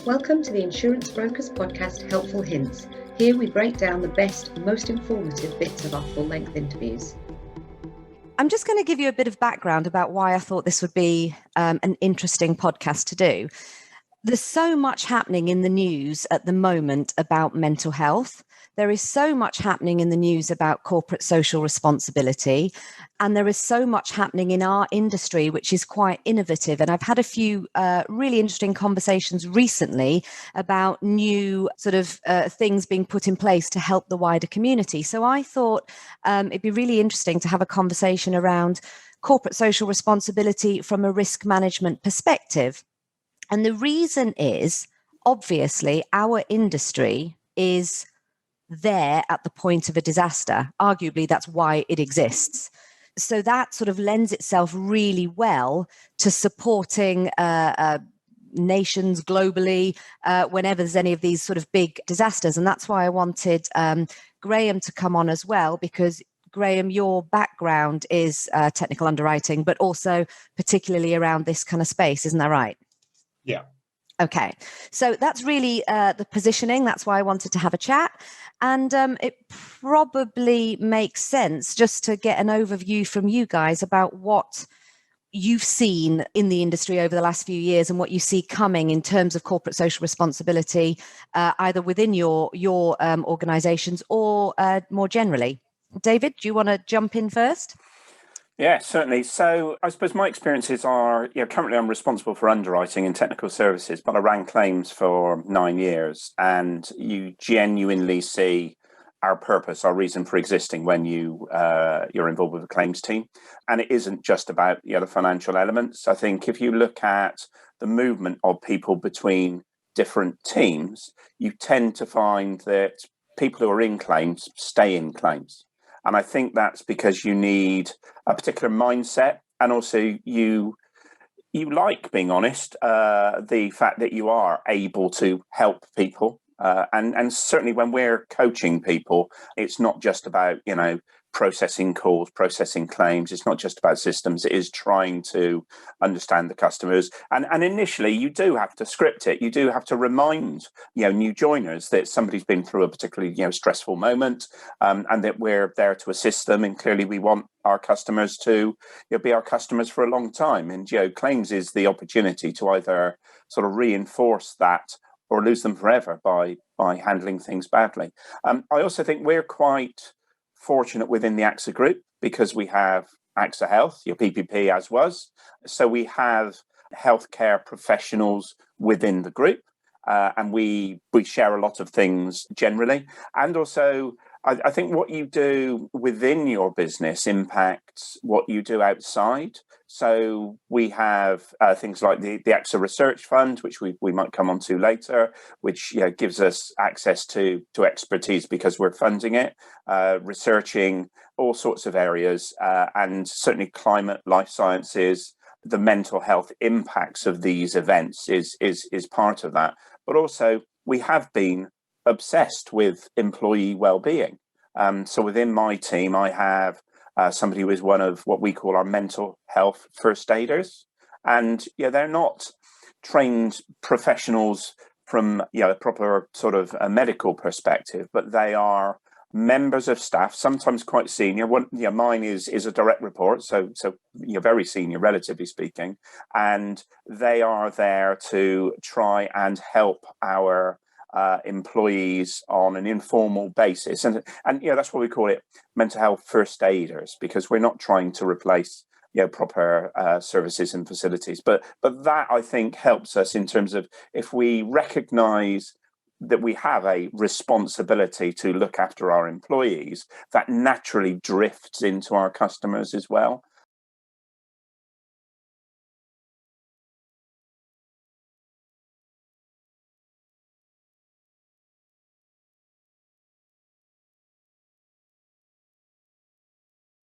Welcome to the Insurance Brokers Podcast, Helpful Hints. Here we break down the best, most informative bits of our full-length interviews. I'm just going to give you a bit of background about why I thought this would be an interesting podcast to do. There's so much happening in the news at the moment about mental health. There is so much happening in the news about corporate social responsibility. And there is so much happening in our industry, which is quite innovative. And I've had a few really interesting conversations recently about new sort of things being put in place to help the wider community. So I thought it'd be really interesting to have a conversation around corporate social responsibility from a risk management perspective. And the reason is, obviously, our industry is there at the point of a disaster. Arguably, that's why it exists. So that sort of lends itself really well to supporting nations globally whenever there's any of these sort of big disasters. And that's why I wanted Graeme to come on as well, because Graeme, your background is technical underwriting, but also particularly around this kind of space. Isn't that right? Yeah. Okay, so that's really the positioning. That's why I wanted to have a chat. And it probably makes sense just to get an overview from you guys about what you've seen in the industry over the last few years and what you see coming in terms of corporate social responsibility, either within your organizations or more generally. David, do you want to jump in first? Yeah, certainly. So I suppose my experiences are, currently I'm responsible for underwriting and technical services, but I ran claims for 9 years, and you genuinely see our purpose, our reason for existing when you're involved with a claims team. And it isn't just about the financial elements. I think if you look at the movement of people between different teams, you tend to find that people who are in claims stay in claims. And I think that's because you need a particular mindset, and also you like being honest, the fact that you are able to help people. And certainly when we're coaching people, it's not just about, processing calls, processing claims. It's not just about systems. It is trying to understand the customers. And initially, you do have to script it. You do have to remind, new joiners that somebody's been through a particularly, stressful moment, and that we're there to assist them. And clearly, we want our customers to be our customers for a long time. And, claims is the opportunity to either sort of reinforce that or lose them forever by handling things badly. I also think we're quite fortunate within the AXA group because we have AXA Health, your PPP as was. So we have healthcare professionals within the group, and we share a lot of things generally. And also, I think what you do within your business impacts what you do outside. So we have things like the AXA Research Fund, which we might come on to later, which gives us access to expertise because we're funding it, researching all sorts of areas, and certainly climate, life sciences, the mental health impacts of these events is part of that. But also, we have been obsessed with employee well-being. So within my team, I have somebody who is one of what we call our mental health first aiders. And they're not trained professionals from a proper sort of a medical perspective, but they are members of staff, sometimes quite senior. Mine is a direct report, so very senior, relatively speaking, and they are there to try and help our employees on an informal basis, and that's why we call it mental health first aiders, because we're not trying to replace proper services and facilities, but that I think helps us in terms of if we recognise that we have a responsibility to look after our employees, that naturally drifts into our customers as well.